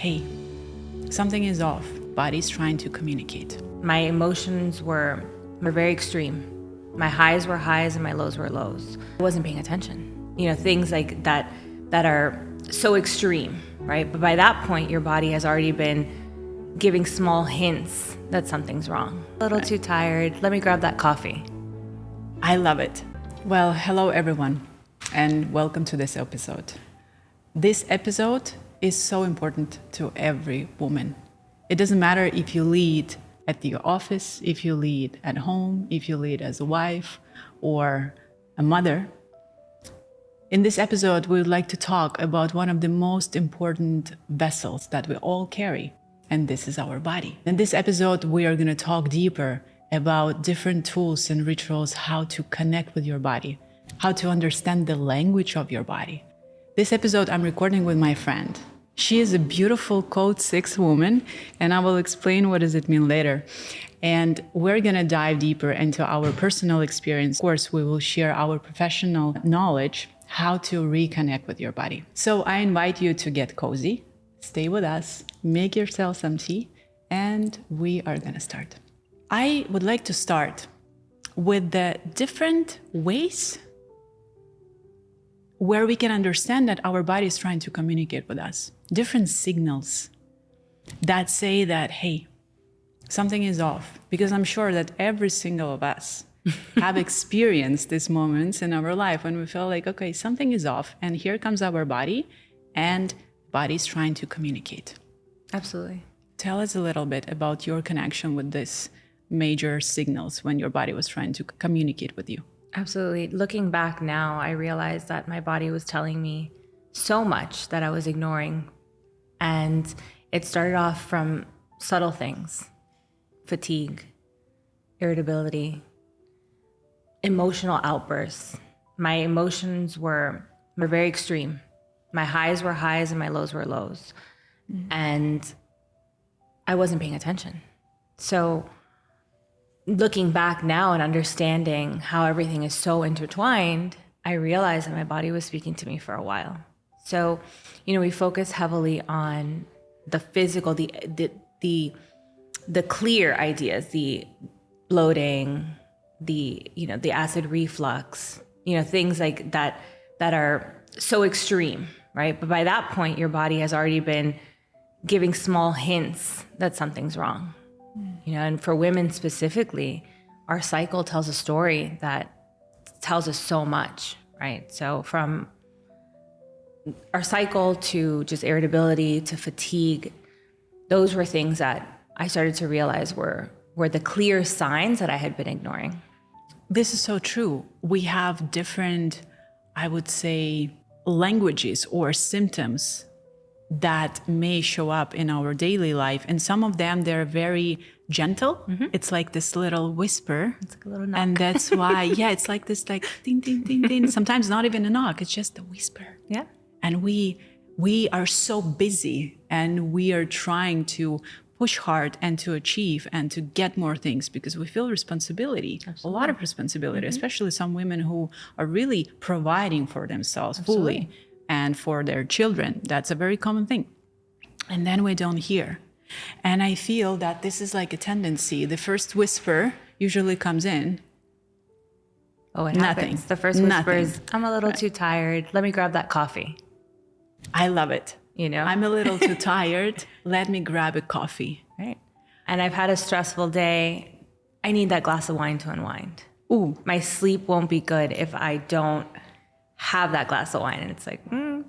hey, something is off. Body's trying to communicate. My emotions were very extreme. My highs were highs and my lows were lows. I wasn't paying attention. Things like that are so extreme, right? But by that point, your body has already been giving small hints that something's wrong. A little too tired. Let me grab that coffee. I love it. Well, hello everyone, and welcome to this episode. This episode is so important to every woman. It doesn't matter if you lead at your office, if you lead at home, if you lead as a wife or a mother. In this episode, we would like to talk about one of the most important vessels that we all carry, and this is our body. In this episode, we are going to talk deeper about different tools and rituals, how to connect with your body, how to understand the language of your body. This episode I'm recording with my friend. She is a beautiful Code 6 woman, and I will explain what does it mean later. And we're going to dive deeper into our personal experience. Of course, we will share our professional knowledge, how to reconnect with your body. So I invite you to get cozy, stay with us, make yourself some tea, and we are going to start. I would like to start with the different ways where we can understand that our body is trying to communicate with us. Different signals that say that, hey, something is off. Because I'm sure that every single of us have experienced these moments in our life when we feel like, okay, something is off. And here comes our body, and body's trying to communicate. Absolutely. Tell us a little bit about your connection with these major signals when your body was trying to communicate with you. Absolutely. Looking back now, I realized that my body was telling me so much that I was ignoring. And it started off from subtle things: fatigue, irritability, emotional outbursts. My emotions were very extreme. My highs were highs and my lows were lows. And I wasn't paying attention. So looking back now and understanding how everything is so intertwined, I realized that my body was speaking to me for a while. So, we focus heavily on the physical, the clear ideas, the bloating, the acid reflux, things like that are so extreme, right? But by that point, your body has already been giving small hints that something's wrong. And for women specifically, our cycle tells a story that tells us so much, right? So from our cycle to just irritability to fatigue, those were things that I started to realize were the clear signs that I had been ignoring. This is so true. We have different, I would say, languages or symptoms that may show up in our daily life. And some of them, they're very gentle. Mm-hmm. It's like this little whisper. It's like a little knock. And that's why, it's like this like ding, ding, ding, ding. Sometimes not even a knock. It's just a whisper. Yeah. And we are so busy, and we are trying to push hard and to achieve and to get more things because we feel responsibility. Absolutely. A lot of responsibility, especially some women who are really providing for themselves fully and for their children. That's a very common thing. And then we don't hear. And I feel that this is like a tendency. The first whisper usually comes in. Oh, it happens. The first whisper is, I'm a little too tired. Let me grab that coffee. I love it. I'm a little too tired. Let me grab a coffee. Right. And I've had a stressful day. I need that glass of wine to unwind. Ooh. My sleep won't be good if I don't have that glass of wine. And it's like,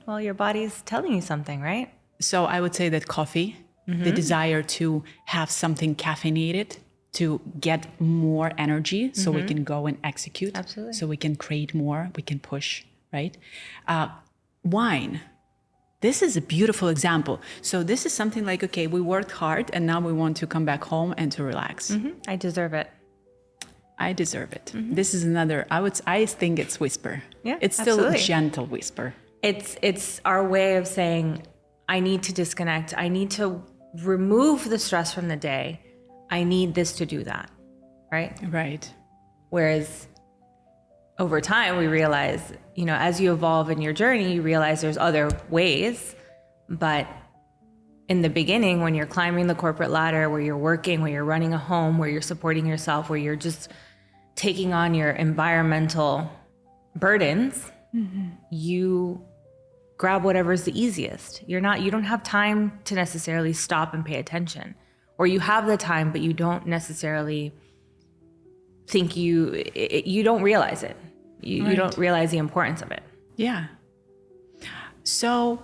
well, your body's telling you something, right? So I would say that coffee, the desire to have something caffeinated, to get more energy so we can go and execute. Absolutely. So we can create more, we can push, right? Wine. This is a beautiful example. So this is something like, okay, we worked hard and now we want to come back home and to relax. I deserve it. I deserve it. This is another, I think it's whisper. Yeah, it's still absolutely. a gentle whisper. It's our way of saying, I need to disconnect. I need to remove the stress from the day. I need this to do that, right? Right. Whereas over time, we realize, as you evolve in your journey, you realize there's other ways, but in the beginning, when you're climbing the corporate ladder, where you're working, where you're running a home, where you're supporting yourself, where you're just taking on your environmental burdens, you grab whatever's the easiest. You don't have time to necessarily stop and pay attention, or you have the time, but you don't necessarily think you don't realize it. You don't realize the importance of it. Yeah. So,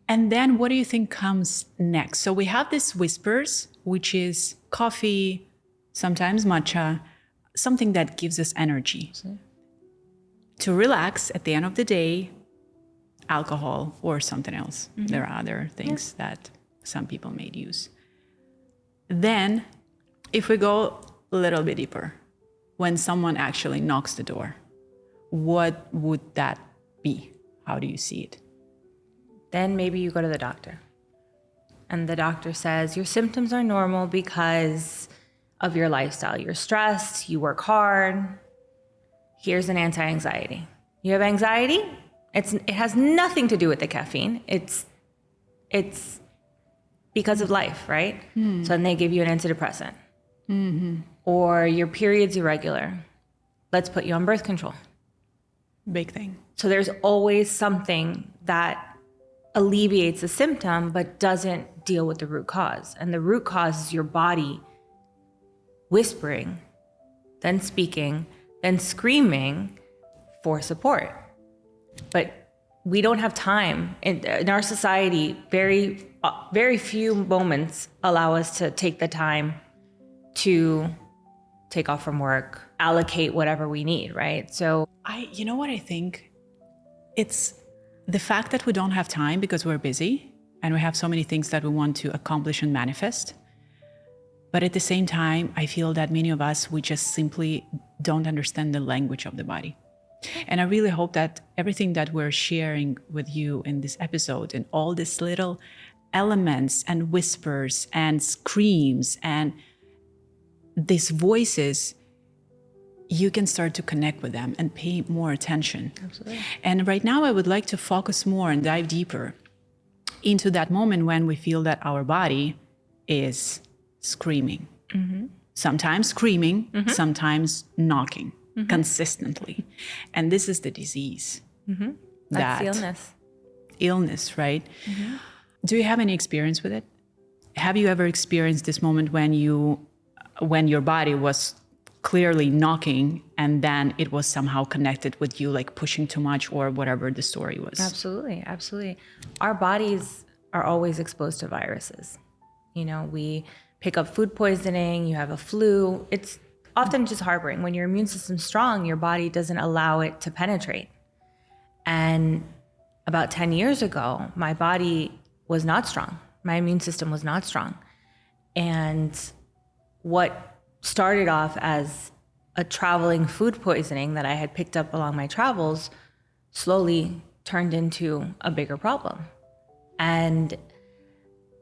and then what do you think comes next? So we have this whispers, which is coffee, sometimes matcha, something that gives us energy. To relax at the end of the day, alcohol or something else. There are other things that some people may use. Then, if we go a little bit deeper, when someone actually knocks the door, what would that be? How do you see it? Then maybe you go to the doctor. And the doctor says, your symptoms are normal because of your lifestyle. You're stressed, you work hard. Here's an anti-anxiety. You have anxiety? It has nothing to do with the caffeine. It's because of life, right? So then they give you an antidepressant. Or your period's irregular. Let's put you on birth control. Big thing. So there's always something that alleviates a symptom but doesn't deal with the root cause. And the root cause is your body whispering, then speaking, then screaming for support. But we don't have time. In our society, very few moments allow us to take the time to take off from work, allocate whatever we need, right? So You know what I think? It's the fact that we don't have time because we're busy and we have so many things that we want to accomplish and manifest. But at the same time, I feel that many of us, we just simply don't understand the language of the body. And I really hope that everything that we're sharing with you in this episode and all these little elements and whispers and screams and these voices, you can start to connect with them and pay more attention. Absolutely. And right now I would like to focus more and dive deeper into that moment when we feel that our body is screaming. Sometimes screaming, sometimes knocking consistently. And this is the disease. That's the illness. Illness, right? Do you have any experience with it? Have you ever experienced this moment when your body was clearly knocking and then it was somehow connected with you, like pushing too much or whatever the story was? Absolutely, absolutely. Our bodies are always exposed to viruses. We pick up food poisoning, you have a flu. It's often just harboring. When your immune system's strong, your body doesn't allow it to penetrate. And about 10 years ago, my body was not strong. My immune system was not strong. And what started off as a traveling food poisoning that I had picked up along my travels slowly turned into a bigger problem. And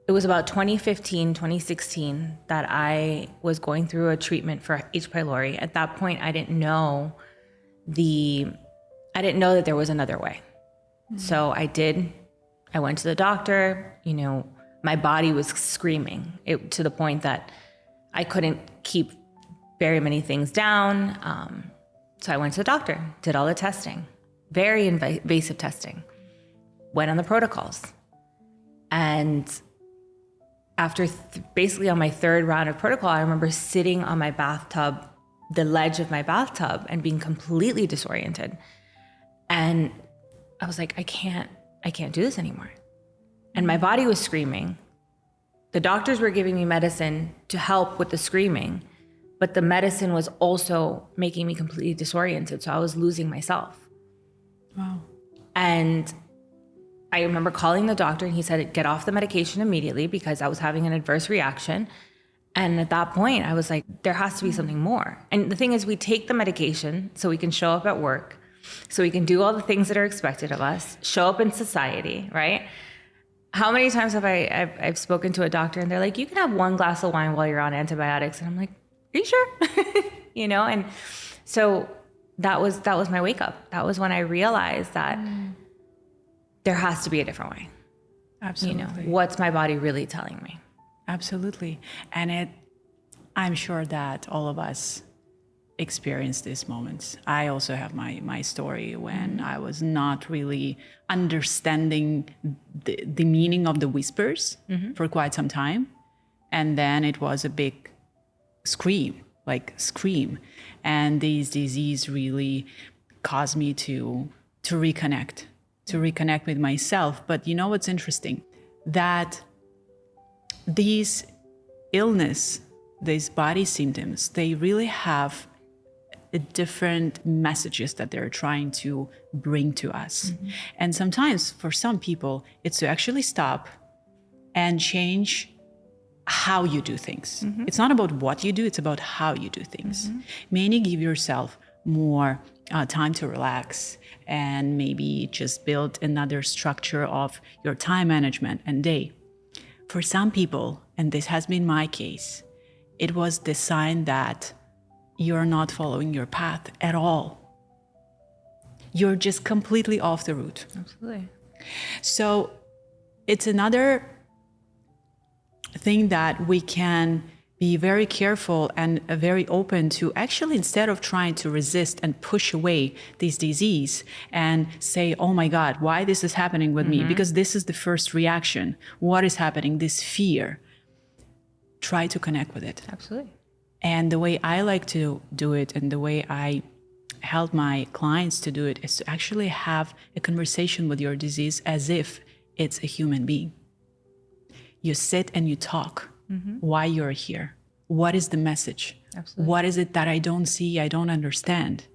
it was about 2015, 2016 that I was going through a treatment for H. pylori. At that point, I didn't know that there was another way. So I went to the doctor. My body was screaming to the point that I couldn't keep very many things down. So I went to the doctor, did all the testing, very invasive testing, went on the protocols. And after basically on my third round of protocol, I remember sitting on my bathtub, the ledge of my bathtub, and being completely disoriented. And I was like, I can't do this anymore. And my body was screaming. The doctors were giving me medicine to help with the screaming, but the medicine was also making me completely disoriented. So I was losing myself. Wow. And I remember calling the doctor and he said, get off the medication immediately because I was having an adverse reaction. And at that point, I was like, there has to be something more. And the thing is, we take the medication so we can show up at work, so we can do all the things that are expected of us, show up in society, right? How many times have I've spoken to a doctor and they're like, you can have one glass of wine while you're on antibiotics. And I'm like, are you sure? And so that was my wake up. That was when I realized that there has to be a different way. Absolutely. What's my body really telling me? Absolutely. And I'm sure that all of us experience these moments. I also have my story when I was not really understanding the meaning of the whispers for quite some time. And then it was a big scream. And this disease really caused me to reconnect with myself. But you know what's interesting? That these illness, these body symptoms, they really have different messages that they're trying to bring to us. And sometimes for some people, it's to actually stop and change how you do things. It's not about what you do, it's about how you do things. Maybe give yourself more time to relax and maybe just build another structure of your time management and day. For some people, and this has been my case, it was the sign that you're not following your path at all. You're just completely off the route. Absolutely. So it's another thing that we can be very careful and very open to actually, instead of trying to resist and push away this disease and say, oh my God, why this is happening with me? Because this is the first reaction. What is happening? This fear. Try to connect with it. Absolutely. And the way I like to do it and the way I help my clients to do it is to actually have a conversation with your disease as if it's a human being. You sit and you talk why you're here. What is the message? Absolutely. What is it that I don't see, I don't understand?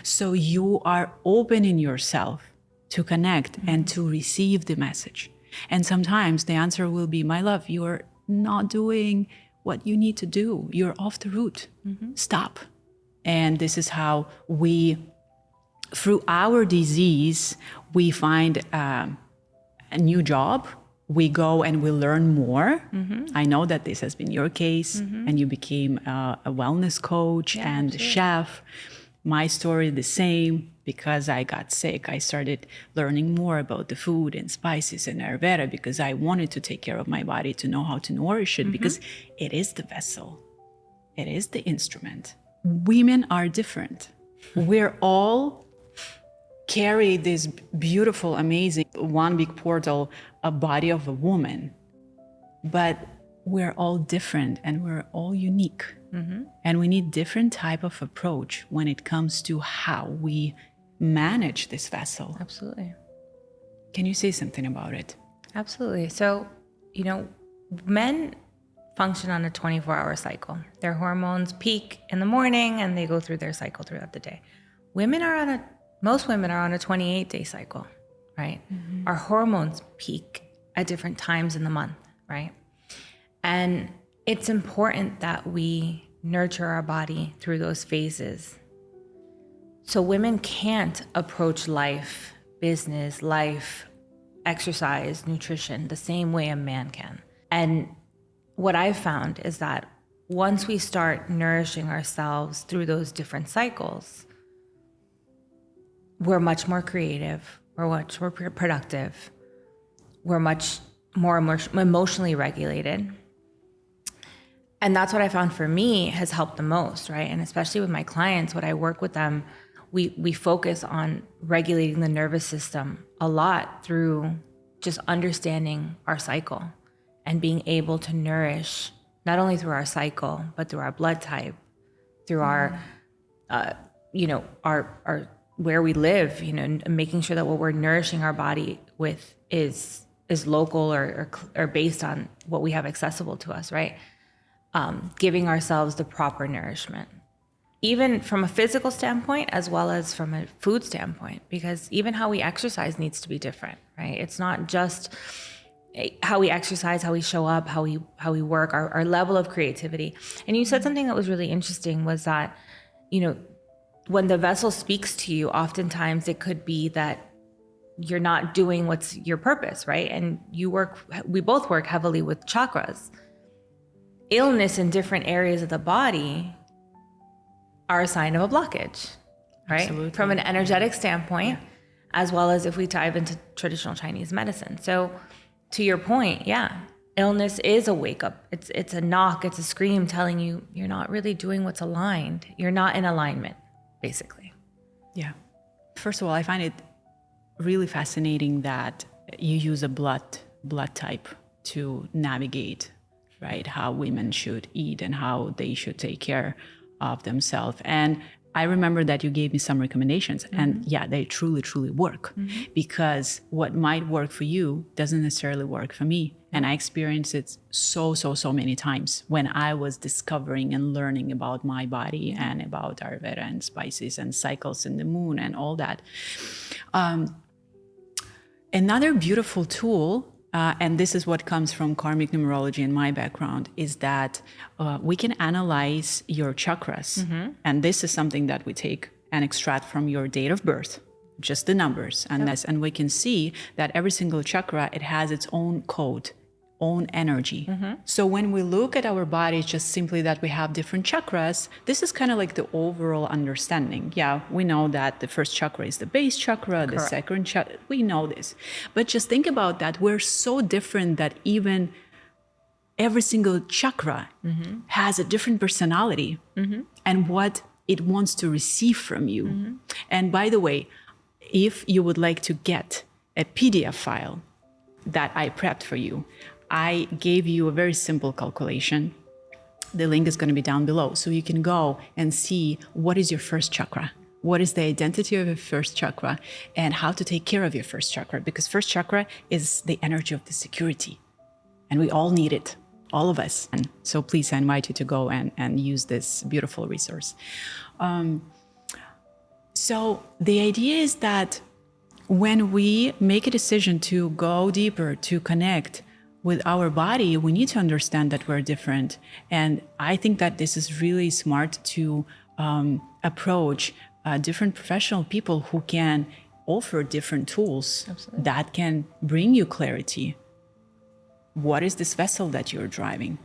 So you are opening yourself to connect and to receive the message. And sometimes the answer will be, my love, you're not doing what you need to do. You're off the route. Stop. And this is how we, through our disease, we find a new job. We go and we learn more. I know that this has been your case, and you became a wellness coach and absolutely. chef. My story the same. Because I got sick, I started learning more about the food and spices and Ayurveda because I wanted to take care of my body, to know how to nourish it, because it is the vessel. It is the instrument. Women are different. We're all carry this beautiful, amazing, one big portal, a body of a woman. But we're all different and we're all unique. And we need different type of approach when it comes to how we manage this vessel. Absolutely. Can you say something about it? Absolutely. So, men function on a 24-hour cycle. Their hormones peak in the morning and they go through their cycle throughout the day. Most women are on a 28-day cycle, right? Our hormones peak at different times in the month, right? And it's important that we nurture our body through those phases. So women can't approach life, business, exercise, nutrition, the same way a man can. And what I've found is that once we start nourishing ourselves through those different cycles, we're much more creative, we're much more productive, we're much more emotionally regulated. And that's what I found for me has helped the most, right? And especially with my clients, when I work with them, we focus on regulating the nervous system a lot through just understanding our cycle and being able to nourish not only through our cycle, but through our blood type, through our where we live, and making sure that what we're nourishing our body with is local or based on what we have accessible to us, right? Giving ourselves the proper nourishment, even from a physical standpoint, as well as from a food standpoint, because even how we exercise needs to be different, right? It's not just how we exercise, how we show up, how we work, our level of creativity. And you said something that was really interesting was that, when the vessel speaks to you, oftentimes it could be that you're not doing what's your purpose, right? And we both work heavily with chakras. Illness in different areas of the body are a sign of a blockage, right? Absolutely. From an energetic standpoint, as well as if we dive into traditional Chinese medicine. So to your point, yeah, illness is a wake up. It's a knock, it's a scream telling you you're not really doing what's aligned. You're not in alignment, basically. Yeah. First of all, I find it really fascinating that you use a blood type to navigate, right, how women should eat and how they should take care of themselves. And I remember that you gave me some recommendations, and yeah, they truly, truly work, because what might work for you doesn't necessarily work for me. And I experienced it so many times when I was discovering and learning about my body and about Ayurveda and spices and cycles in the moon and all that. Another beautiful tool, and this is what comes from karmic numerology and my background, is that we can analyze your chakras. And this is something that we take and extract from your date of birth, just the numbers. And we can see that every single chakra, it has its own code, own energy. So when we look at our body, it's just simply that we have different chakras. This is kind of like the overall understanding. Yeah, we know that the first chakra is the base chakra, the second chakra, we know this. But just think about that. We're so different that even every single chakra has a different personality and what it wants to receive from you. And by the way, if you would like to get a PDF file that I prepped for you, I gave you a very simple calculation. The link is going to be down below. So you can go and see what is your first chakra, what is the identity of your first chakra, and how to take care of your first chakra. Because first chakra is the energy of the security. And we all need it, all of us. And so please, I invite you to go and use this beautiful resource. So the idea is that when we make a decision to go deeper, to connect with our body, we need to understand that we're different. And I think that this is really smart to approach different professional people who can offer different tools that can bring you clarity. What is this vessel that you're driving?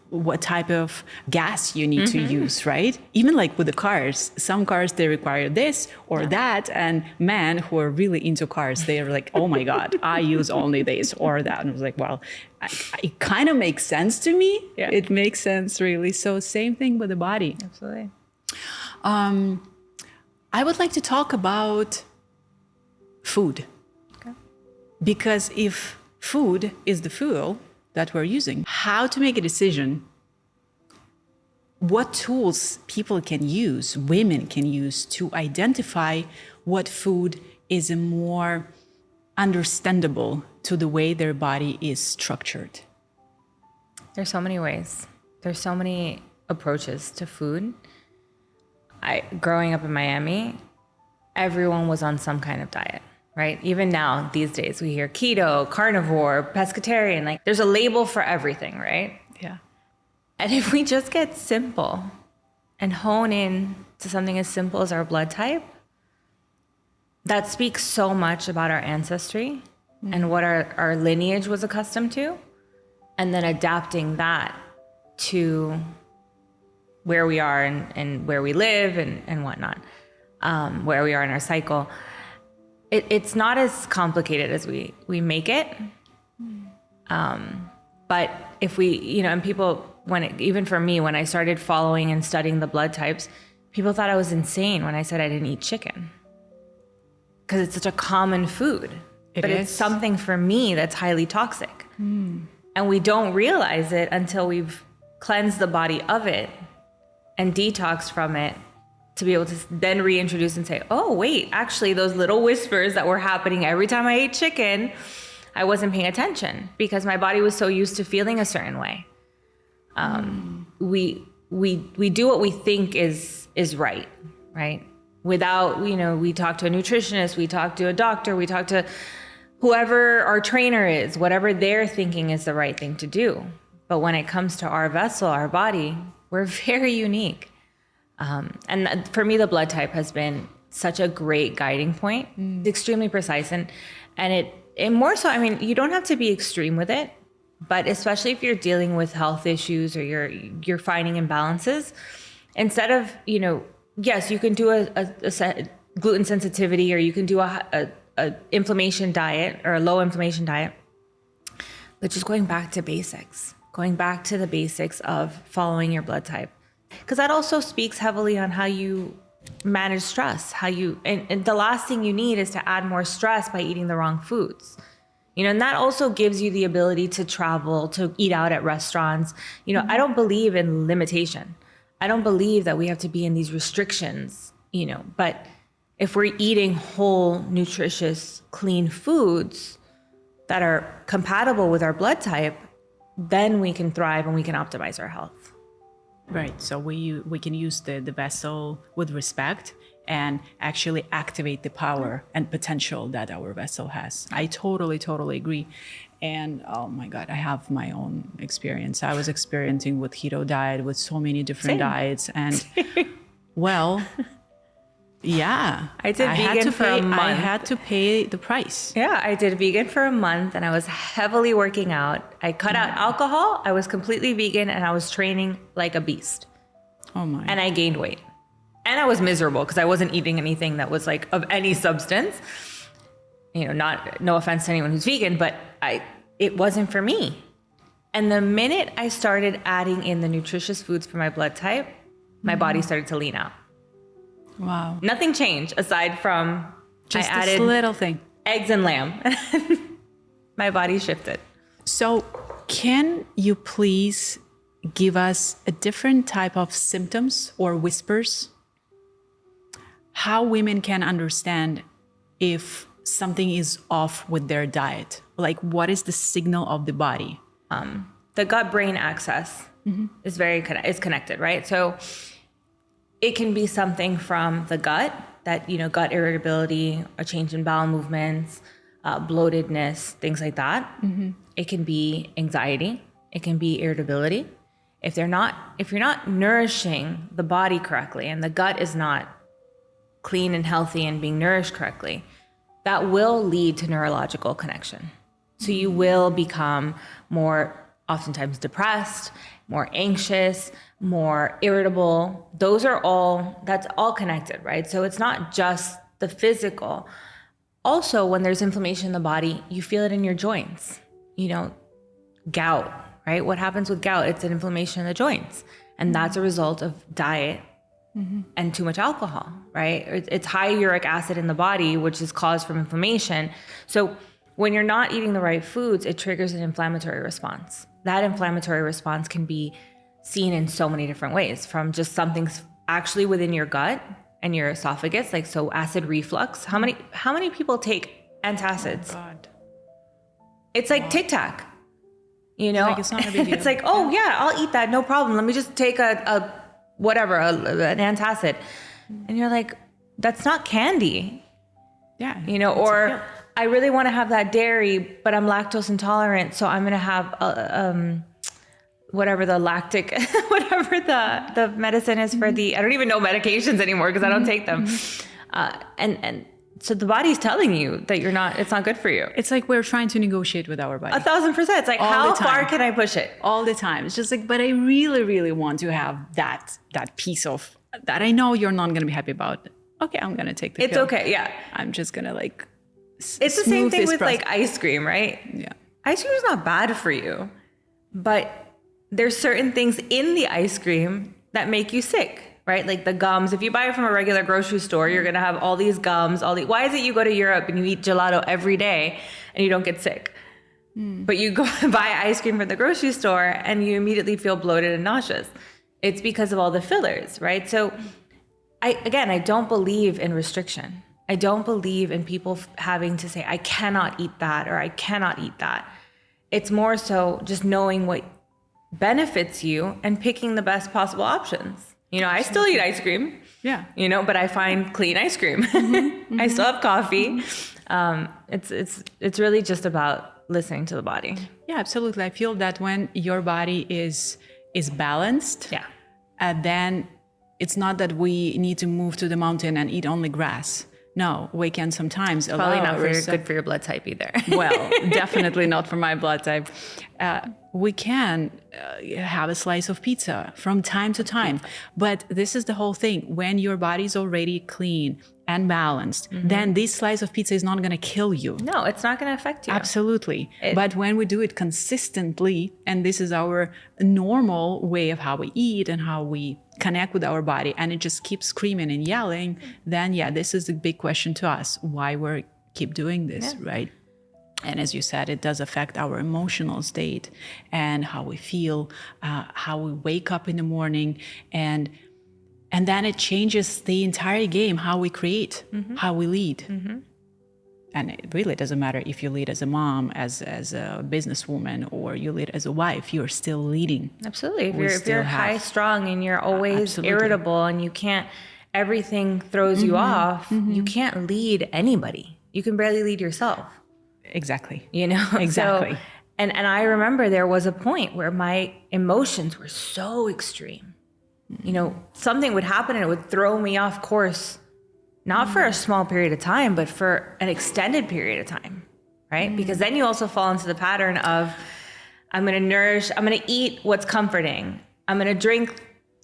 What type of gas you need to use, right? Even like with the cars, some cars, they require this or that. And men who are really into cars, they're like, oh my God, I use only this or that. And I was like, well, it kind of makes sense to me. Yeah. It makes sense, really. So same thing with the body. Absolutely. I would like to talk about food. Okay. Because if food is the fuel that we're using, how to make a decision, what tools people can use, women can use to identify what food is a more understandable to the way their body is structured. There's so many ways. There's so many approaches to food. Growing up in Miami, everyone was on some kind of diet. Right? Even now, these days, we hear keto, carnivore, pescatarian, like there's a label for everything, right? Yeah. And if we just get simple and hone in to something as simple as our blood type, that speaks so much about our ancestry and what our lineage was accustomed to, and then adapting that to where we are and where we live and whatnot, where we are in our cycle. It's not as complicated as we make it. But if we, and people, even for me, when I started following and studying the blood types, people thought I was insane when I said I didn't eat chicken. Because it's such a common food. It's something for me that's highly toxic. And we don't realize it until we've cleansed the body of it and detoxed from it, to be able to then reintroduce and say, oh, wait, actually those little whispers that were happening every time I ate chicken, I wasn't paying attention because my body was so used to feeling a certain way. We do what we think is right? Without, we talk to a nutritionist, we talk to a doctor, we talk to whoever our trainer is, whatever they're thinking is the right thing to do. But when it comes to our vessel, our body, we're very unique. And for me, the blood type has been such a great guiding point. It's extremely precise. And it more so, you don't have to be extreme with it, but especially if you're dealing with health issues or you're finding imbalances, instead of, yes, you can do a gluten sensitivity, or you can do a inflammation diet or a low inflammation diet. But just going back to basics, going back to the basics of following your blood type. Because that also speaks heavily on how you manage stress, and the last thing you need is to add more stress by eating the wrong foods. And that also gives you the ability to travel, to eat out at restaurants. I don't believe in limitation. I don't believe that we have to be in these restrictions, but if we're eating whole, nutritious, clean foods that are compatible with our blood type, then we can thrive and we can optimize our health. Right. So we can use the vessel with respect and actually activate the power and potential that our vessel has. I totally agree. And oh my God, I have my own experience. I was experimenting with keto diet, with so many different diets. And well, yeah. I did vegan for a month. I had to pay the price. Yeah, I did vegan for a month and I was heavily working out. I cut out alcohol. I was completely vegan and I was training like a beast. Oh my. And I gained weight. And I was miserable because I wasn't eating anything that was like of any substance. No offense to anyone who's vegan, but it wasn't for me. And the minute I started adding in the nutritious foods for my blood type, my body started to lean out. Wow. Nothing changed aside from just I added this little thing. Eggs and lamb. My body shifted. So can you please give us a different type of symptoms or whispers? How women can understand if something is off with their diet? Like, what is the signal of the body? The gut-brain axis is connected, right? So it can be something from the gut, that, gut irritability, a change in bowel movements, bloatedness, things like that. It can be anxiety. It can be irritability. If you're not nourishing the body correctly and the gut is not clean and healthy and being nourished correctly, that will lead to neurological connection. So you will become more oftentimes depressed, more anxious, more irritable. That's all connected, right? So it's not just the physical. Also, when there's inflammation in the body, you feel it in your joints. Gout, right? What happens with gout? It's an inflammation in the joints. And that's a result of diet and too much alcohol, right? It's high uric acid in the body, which is caused from inflammation. So when you're not eating the right foods, it triggers an inflammatory response. That inflammatory response can be seen in so many different ways, from just something's actually within your gut and your esophagus, like so acid reflux. How many people take antacids? Oh God. It's like Tic Tac. It's not a big deal. It's like, oh yeah, I'll eat that, no problem. Let me just take an antacid. And you're like, that's not candy. Yeah. Or I really want to have that dairy, but I'm lactose intolerant, so I'm going to have whatever the medicine is for the, I don't even know medications anymore because I don't take them. And so the body's telling you that it's not good for you. It's like we're trying to negotiate with our body. 1,000%. It's like, how far can I push it? All the time. It's just like, but I really, really want to have that piece of that I know you're not going to be happy about. Okay, I'm going to take the pill. It's okay, yeah. I'm just going to it's the same thing with like ice cream, right? Yeah. Ice cream is not bad for you, but there's certain things in the ice cream that make you sick, right? Like the gums. If you buy it from a regular grocery store, you're going to have all these gums, why is it you go to Europe and you eat gelato every day and you don't get sick? But you go buy ice cream from the grocery store and you immediately feel bloated and nauseous. It's because of all the fillers, right? So I don't believe in restriction. I don't believe in people having to say, I cannot eat that or I cannot eat that. It's more so just knowing what benefits you and picking the best possible options. I still eat ice cream. Yeah. But I find clean ice cream. I still have coffee. It's really just about listening to the body. Yeah, absolutely. I feel that when your body is balanced, then it's not that we need to move to the mountain and eat only grass. No, we can sometimes allow probably not good for your blood type either. Well, definitely not for my blood type. We can have a slice of pizza from time to time. But this is the whole thing. When your body's already clean and balanced, then this slice of pizza is not going to kill you. No, it's not going to affect you. Absolutely. But when we do it consistently, and this is our normal way of how we eat and how we connect with our body, and it just keeps screaming and yelling, then this is the big question to us, why we keep doing this, right? And as you said, it does affect our emotional state and how we feel, how we wake up in the morning, and then it changes the entire game, how we create, how we lead. And it really doesn't matter if you lead as a mom, as a businesswoman, or you lead as a wife, you're still leading. Absolutely. If you're high strung and you're always irritable and you can't, everything throws you off, you can't lead anybody. You can barely lead yourself. Exactly. Exactly. So, and I remember there was a point where my emotions were so extreme. Something would happen and it would throw me off course, not for a small period of time, but for an extended period of time, right? Because then you also fall into the pattern of, I'm going to eat what's comforting. I'm going to drink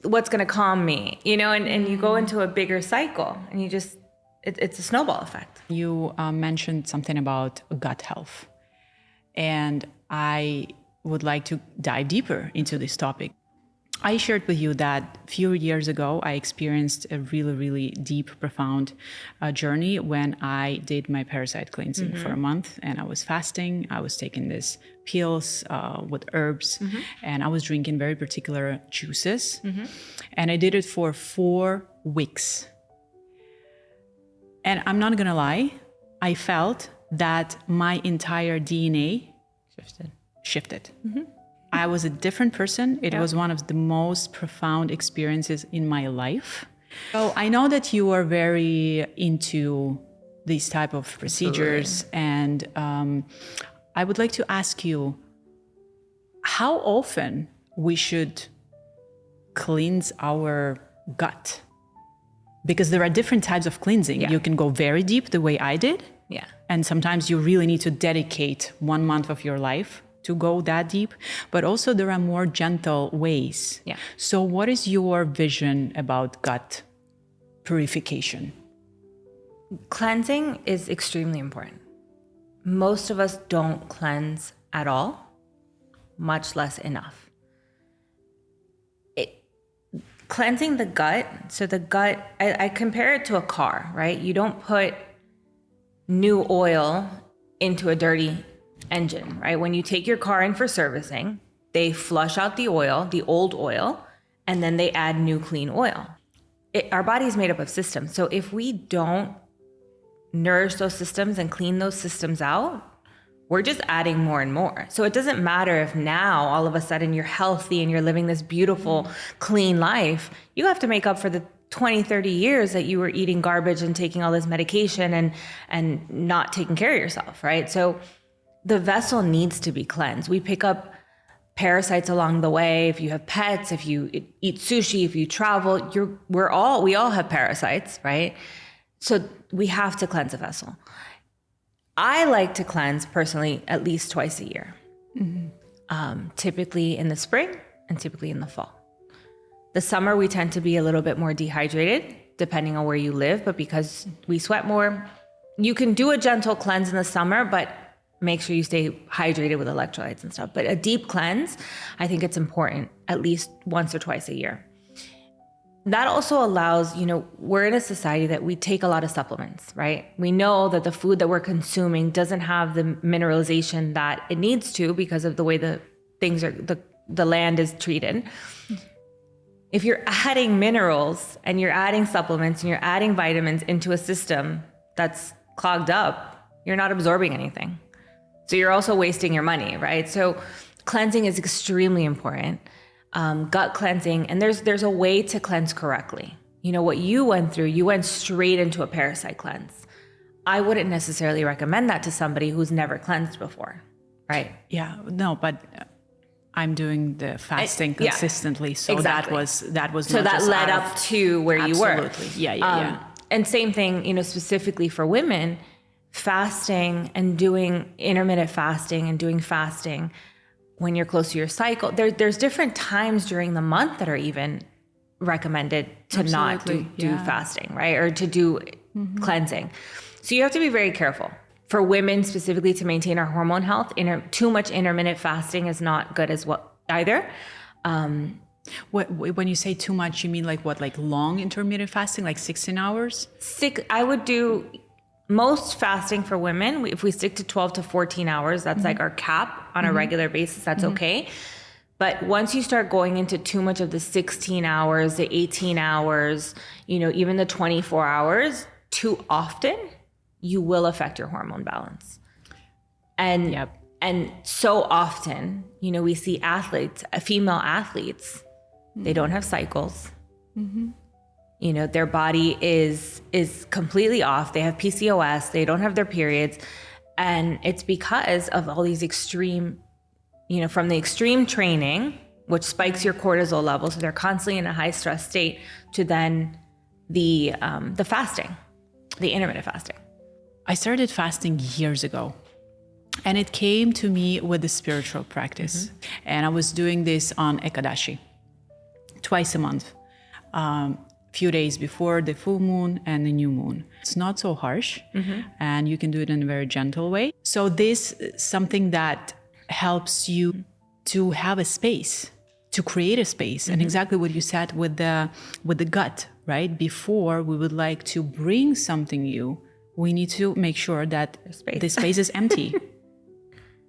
what's going to calm me, and you go into a bigger cycle and it's a snowball effect. You mentioned something about gut health, and I would like to dive deeper into this topic. I shared with you that a few years ago, I experienced a really, really deep, profound journey when I did my parasite cleansing for a month, and I was fasting. I was taking these pills with herbs, and I was drinking very particular juices, and I did it for 4 weeks. And I'm not going to lie, I felt that my entire DNA shifted. I was a different person. It was one of the most profound experiences in my life. So I know that you are very into these type of procedures. Absolutely. And I would like to ask you how often we should cleanse our gut. Because there are different types of cleansing. You can go very deep the way I did. Yeah. And sometimes you really need to dedicate 1 month of your life to go that deep, but also there are more gentle ways. Yeah. So what is your vision about gut purification? Cleansing is extremely important. Most of us don't cleanse at all, much less enough. Cleansing the gut, so the gut, I compare it to a car, right? You don't put new oil into a dirty engine, right? When you take your car in for servicing, they flush out the oil, the old oil, and then they add new clean oil. Our body is made up of systems. So if we don't nourish those systems and clean those systems out, we're just adding more and more. So it doesn't matter if now all of a sudden you're healthy and you're living this beautiful, clean life. You have to make up for the 20, 30 years that you were eating garbage and taking all this medication and not taking care of yourself, right? So the vessel needs to be cleansed. We pick up parasites along the way. If you have pets, if you eat sushi, if you travel, we all have parasites, right? So we have to cleanse a vessel. I like to cleanse personally at least twice a year, typically in the spring and typically in the fall. The summer, we tend to be a little bit more dehydrated, depending on where you live, but because we sweat more, you can do a gentle cleanse in the summer, but make sure you stay hydrated with electrolytes and stuff. But a deep cleanse, I think it's important at least once or twice a year. That also allows, we're in a society that we take a lot of supplements, right? We know that the food that we're consuming doesn't have the mineralization that it needs to because of the way the land is treated. If you're adding minerals and you're adding supplements and you're adding vitamins into a system that's clogged up, you're not absorbing anything. So you're also wasting your money, right? So cleansing is extremely important. Gut cleansing, and there's a way to cleanse correctly. What you went through, you went straight into a parasite cleanse. I wouldn't necessarily recommend that to somebody who's never cleansed before, right? Yeah, no, but I'm doing the fasting consistently, so exactly. that was so that led up to where you were. Absolutely, yeah. And same thing, specifically for women, fasting and doing intermittent fasting and doing fasting when you're close to your cycle. There's different times during the month that are even recommended to not do fasting, right? Or to do cleansing. So you have to be very careful. For women specifically, to maintain our hormone health, too much intermittent fasting is not good as well either. When you say too much, you mean like what, like long intermittent fasting, like 16 hours? I would do most fasting for women. If we stick to 12 to 14 hours, that's like our cap on a regular basis, that's okay. But once you start going into too much of the 16 hours, the 18 hours, even the 24 hours too often, you will affect your hormone balance. And so often, we see athletes, female athletes, they don't have cycles. Their body is completely off. They have PCOS. They don't have their periods. And it's because of all these extreme, from the extreme training, which spikes your cortisol levels. So they're constantly in a high stress state, to then the fasting, the intermittent fasting. I started fasting years ago. And it came to me with the spiritual practice. And I was doing this on Ekadashi, twice a month, few days before the full moon and the new moon. It's not so harsh, and you can do it in a very gentle way. So this is something that helps you to have a space, to create a space. And exactly what you said with the gut, right? Before we would like to bring something new, we need to make sure that the space is empty.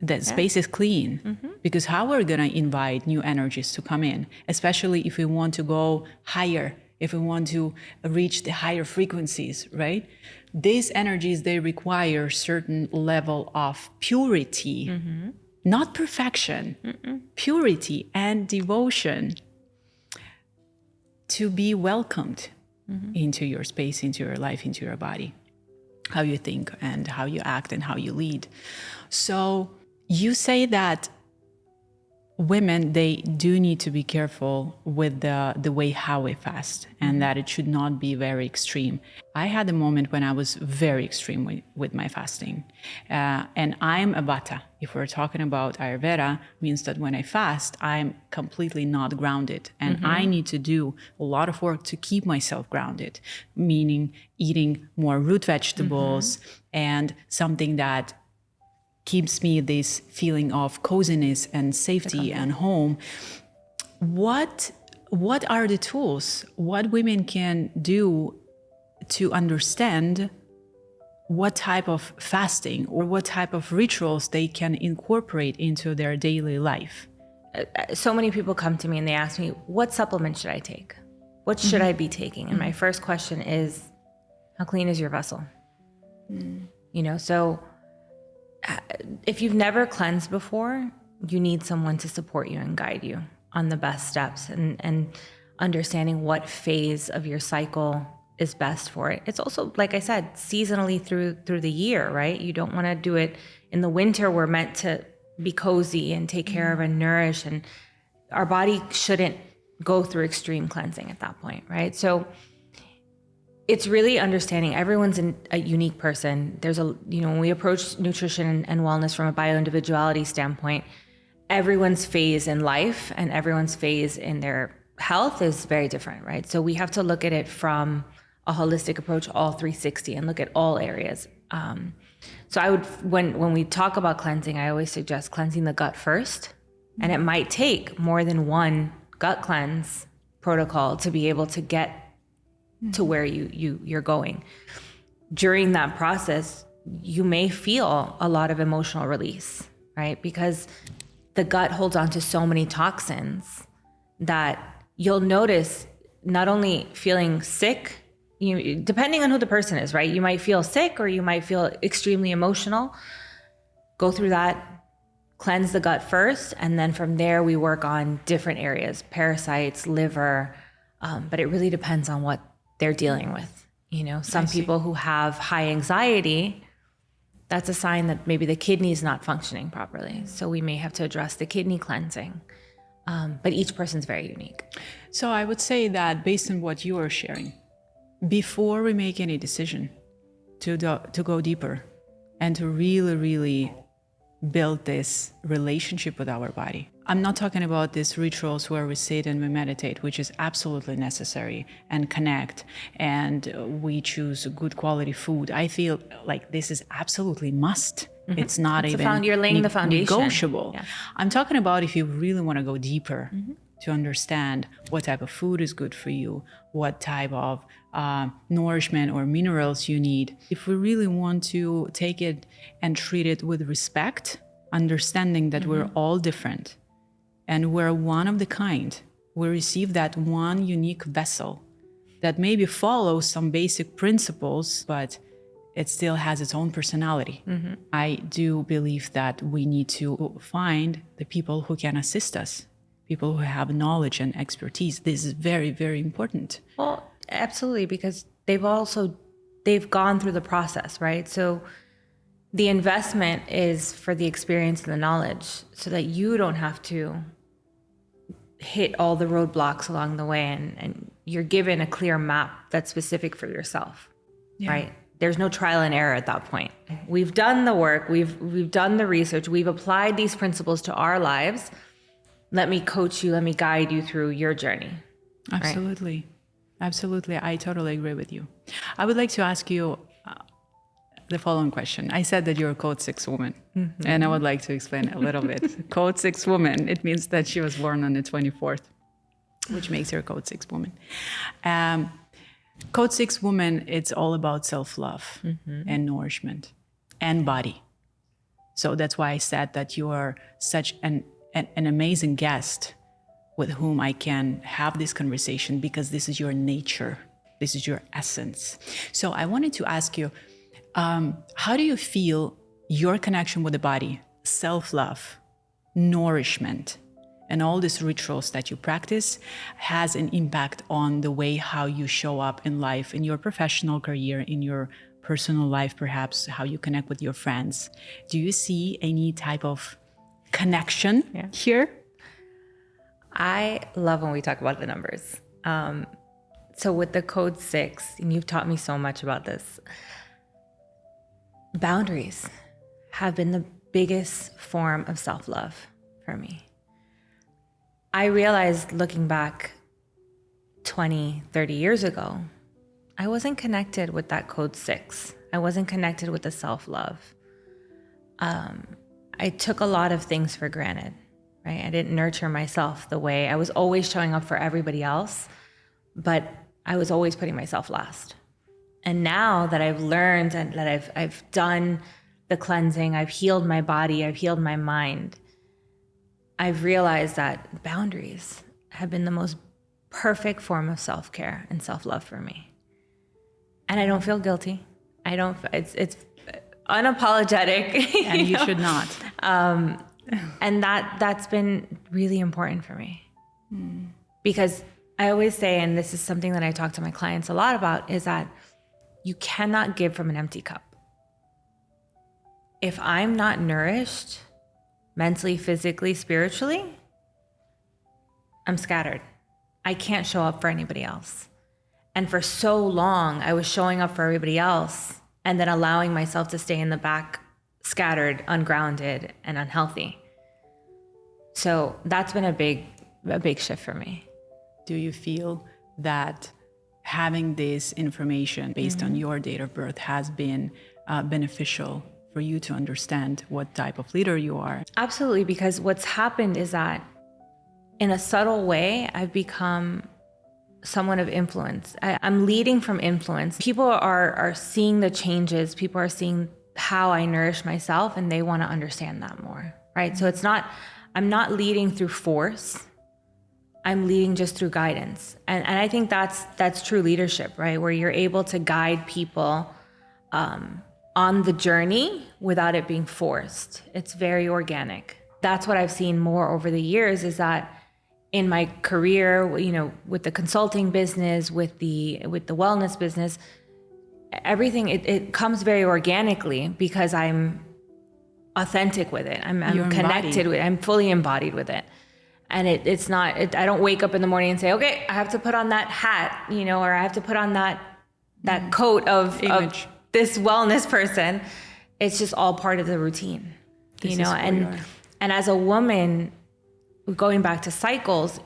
That space is clean, because how we're going to invite new energies to come in, especially if we want to go higher, if we want to reach the higher frequencies, right? These energies, they require certain level of purity, not perfection, purity and devotion to be welcomed into your space, into your life, into your body, how you think and how you act and how you lead. So you say that women, they do need to be careful with the way how we fast, and that it should not be very extreme. I had a moment when I was very extreme with my fasting. And I'm a Vata. If we're talking about Ayurveda, means that when I fast, I'm completely not grounded. And I need to do a lot of work to keep myself grounded, meaning eating more root vegetables and something that keeps me this feeling of coziness and safety and home. What are the tools? What women can do to understand what type of fasting or what type of rituals they can incorporate into their daily life? So many people come to me and they ask me, what supplement should I take? What should I be taking? And my first question is, how clean is your vessel? So if you've never cleansed before, you need someone to support you and guide you on the best steps and understanding what phase of your cycle is best for it. It's also, like I said, seasonally through the year, right? You don't want to do it in the winter. We're meant to be cozy and take care of and nourish, and our body shouldn't go through extreme cleansing at that point, right? So it's really understanding everyone's a unique person. There's when we approach nutrition and wellness from a bio-individuality standpoint, everyone's phase in life and everyone's phase in their health is very different, right? So we have to look at it from a holistic approach, all 360, and look at all areas. So I would, when we talk about cleansing, I always suggest cleansing the gut first. And it might take more than one gut cleanse protocol to be able to get to where you're going. During that process, you may feel a lot of emotional release, right? Because the gut holds on to so many toxins that you'll notice not only feeling sick, depending on who the person is, right? You might feel sick or you might feel extremely emotional. Go through that, cleanse the gut first, and then from there we work on different areas, parasites, liver, but it really depends on what they're dealing with. Some people who have high anxiety, that's a sign that maybe the kidney is not functioning properly. So we may have to address the kidney cleansing. But each person's very unique. So I would say that based on what you are sharing, before we make any decision to go deeper and to really, really build this relationship with our body. I'm not talking about these rituals where we sit and we meditate, which is absolutely necessary, and connect, and we choose good quality food. I feel like this is absolutely must. It's not even you're laying the foundation. Negotiable. Yeah. I'm talking about if you really want to go deeper to understand what type of food is good for you, what type of nourishment or minerals you need. If we really want to take it and treat it with respect, understanding that we're all different and we're one of the kind, we receive that one unique vessel that maybe follows some basic principles, but it still has its own personality. I do believe that we need to find the people who can assist us, people who have knowledge and expertise. This is very, very important. Well, absolutely, because they've gone through the process, right? So the investment is for the experience and the knowledge so that you don't have to hit all the roadblocks along the way, and you're given a clear map that's specific for yourself, right? There's no trial and error at that point. We've done the work, we've done the research, we've applied these principles to our lives. Let me coach you, let me guide you through your journey. Absolutely. Right? Absolutely. I totally agree with you. I would like to ask you the following question. I said that you're a code 6 woman, and I would like to explain a little bit. Code 6 woman, it means that she was born on the 24th, which makes her a code 6 woman. Code 6 woman, it's all about self-love and nourishment and body. So that's why I said that you are such an amazing guest with whom I can have this conversation, because this is your nature. This is your essence. So I wanted to ask you, how do you feel your connection with the body, self-love, nourishment, and all these rituals that you practice has an impact on the way how you show up in life, in your professional career, in your personal life, perhaps how you connect with your friends? Do you see any type of connection here? I love when we talk about the numbers. So with the code 6, and you've taught me so much about this, boundaries have been the biggest form of self-love for me. I realized looking back 20, 30 years ago, I wasn't connected with that code 6. I wasn't connected with the self-love. I took a lot of things for granted, right? I didn't nurture myself the way I was always showing up for everybody else, but I was always putting myself last. And now that I've learned and that I've done the cleansing, I've healed my body, I've healed my mind, I've realized that boundaries have been the most perfect form of self-care and self-love for me. And I don't feel guilty. It's unapologetic. And you should not. And that's been really important for me. Because I always say, and this is something that I talk to my clients a lot about, is that you cannot give from an empty cup. If I'm not nourished, mentally, physically, spiritually, I'm scattered. I can't show up for anybody else. And for so long, I was showing up for everybody else and then allowing myself to stay in the back, scattered, ungrounded, and unhealthy. So that's been a big shift for me. Do you feel that having this information based on your date of birth has been beneficial for you to understand what type of leader you are? Absolutely, because what's happened is that in a subtle way, I've become someone of influence. I'm leading from influence. People are seeing the changes. People are seeing how I nourish myself, and they want to understand that more, right? So I'm not leading through force. I'm leading just through guidance. And I think that's true leadership, right? Where you're able to guide people on the journey without it being forced. It's very organic. That's what I've seen more over the years, is that in my career, you know, with the consulting business, with the wellness business, everything, it comes very organically because I'm authentic with it. I'm connected with it. I'm fully embodied with it. And it's not, I don't wake up in the morning and say, okay, I have to put on that hat, you know, or I have to put on that coat of this wellness person. It's just all part of the routine. This you know, is who we are. and as a woman, going back to cycles,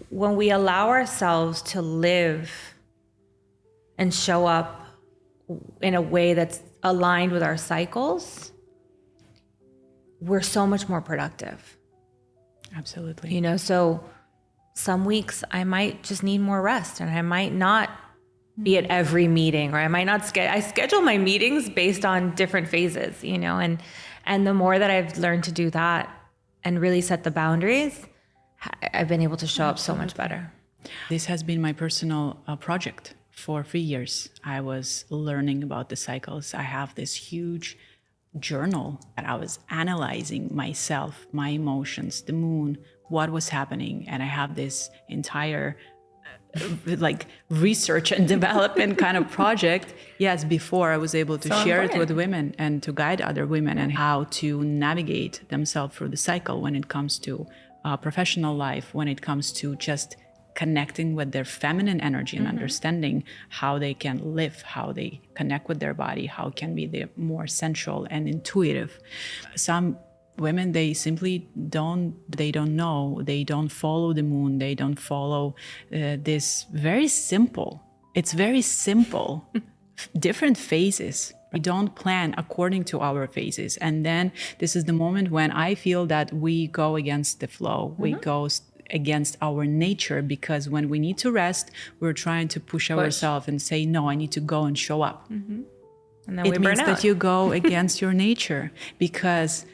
when we allow ourselves to live and show up in a way that's aligned with our cycles, we're so much more productive. Absolutely. You know, so some weeks I might just need more rest, and I might not be at every meeting, or I might not I schedule my meetings based on different phases, you know, and the more that I've learned to do that and really set the boundaries, I've been able to show up so much better. This has been my personal project for 3 years. I was learning about the cycles. I have this huge journal that I was analyzing myself, my emotions, the moon, what was happening. And I have this entire like research and development kind of project. Yes, before I was able to share it with women and to guide other women and how to navigate themselves through the cycle when it comes to professional life, when it comes to just connecting with their feminine energy and understanding how they can live, how they connect with their body, how can be the more sensual and intuitive. Some women, they simply don't know, they don't follow the moon, they don't follow this very simple, it's very simple, different phases. We don't plan according to our phases. And then this is the moment when I feel that we go against the flow, we go against our nature, because when we need to rest, we're trying to push ourselves and say, no, I need to go and show up. And then It means that you go against your nature, because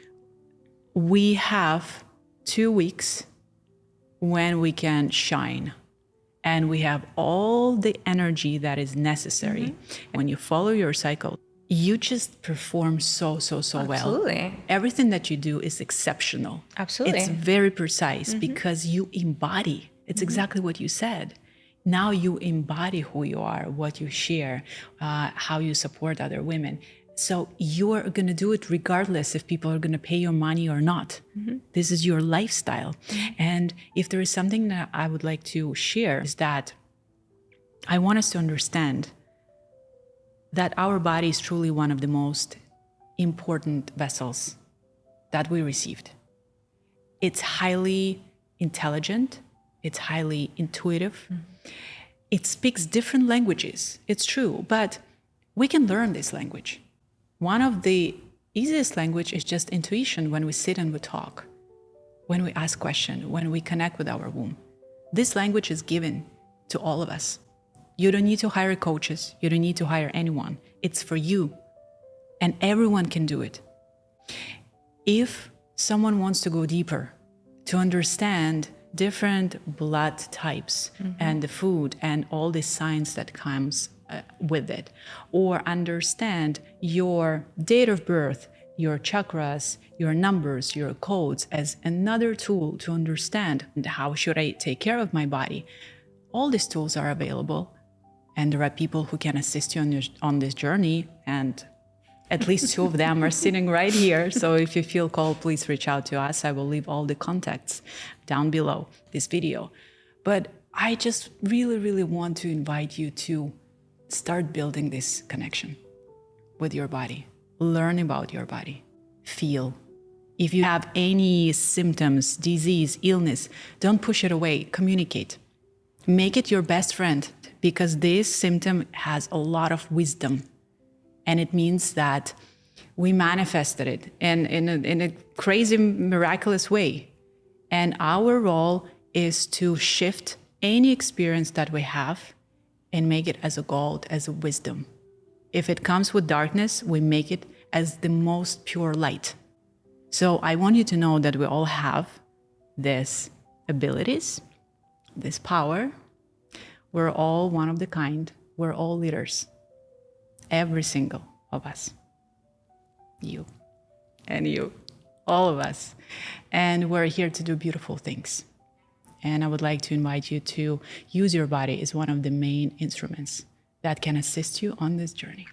we have 2 weeks when we can shine, and we have all the energy that is necessary. When you follow your cycle, you just perform so well. Absolutely. Everything that you do is exceptional. Absolutely. It's very precise because you embody. It's exactly what you said. Now you embody who you are, what you share, how you support other women. So you're going to do it regardless if people are going to pay your money or not. This is your lifestyle. And if there is something that I would like to share, is that I want us to understand that our body is truly one of the most important vessels that we received. It's highly intelligent. It's highly intuitive. It speaks different languages. It's true, but we can learn this language. One of the easiest language is just intuition, when we sit and we talk, when we ask questions, when we connect with our womb. This language is given to all of us. You don't need to hire coaches. You don't need to hire anyone. It's for you. And everyone can do it. If someone wants to go deeper, to understand different blood types and the food and all the science that comes with it, or understand your date of birth, your chakras, your numbers, your codes as another tool to understand how should I take care of my body. All these tools are available, and there are people who can assist you on this journey, and at least 2 of them are sitting right here. So if you feel called, please reach out to us. I will leave all the contacts down below this video. But I just really want to invite you to start building this connection with your body. Learn about your body. Feel. If you have any symptoms, disease, illness, don't push it away. Communicate. Make it your best friend, because this symptom has a lot of wisdom. And it means that we manifested it in a crazy, miraculous way. And our role is to shift any experience that we have and make it as a gold, as a wisdom. If it comes with darkness, we make it as the most pure light. So I want you to know that we all have these abilities, this power. We're all one of the kind. We're all leaders. Every single of us. You and you, all of us. And we're here to do beautiful things. And I would like to invite you to use your body as one of the main instruments that can assist you on this journey.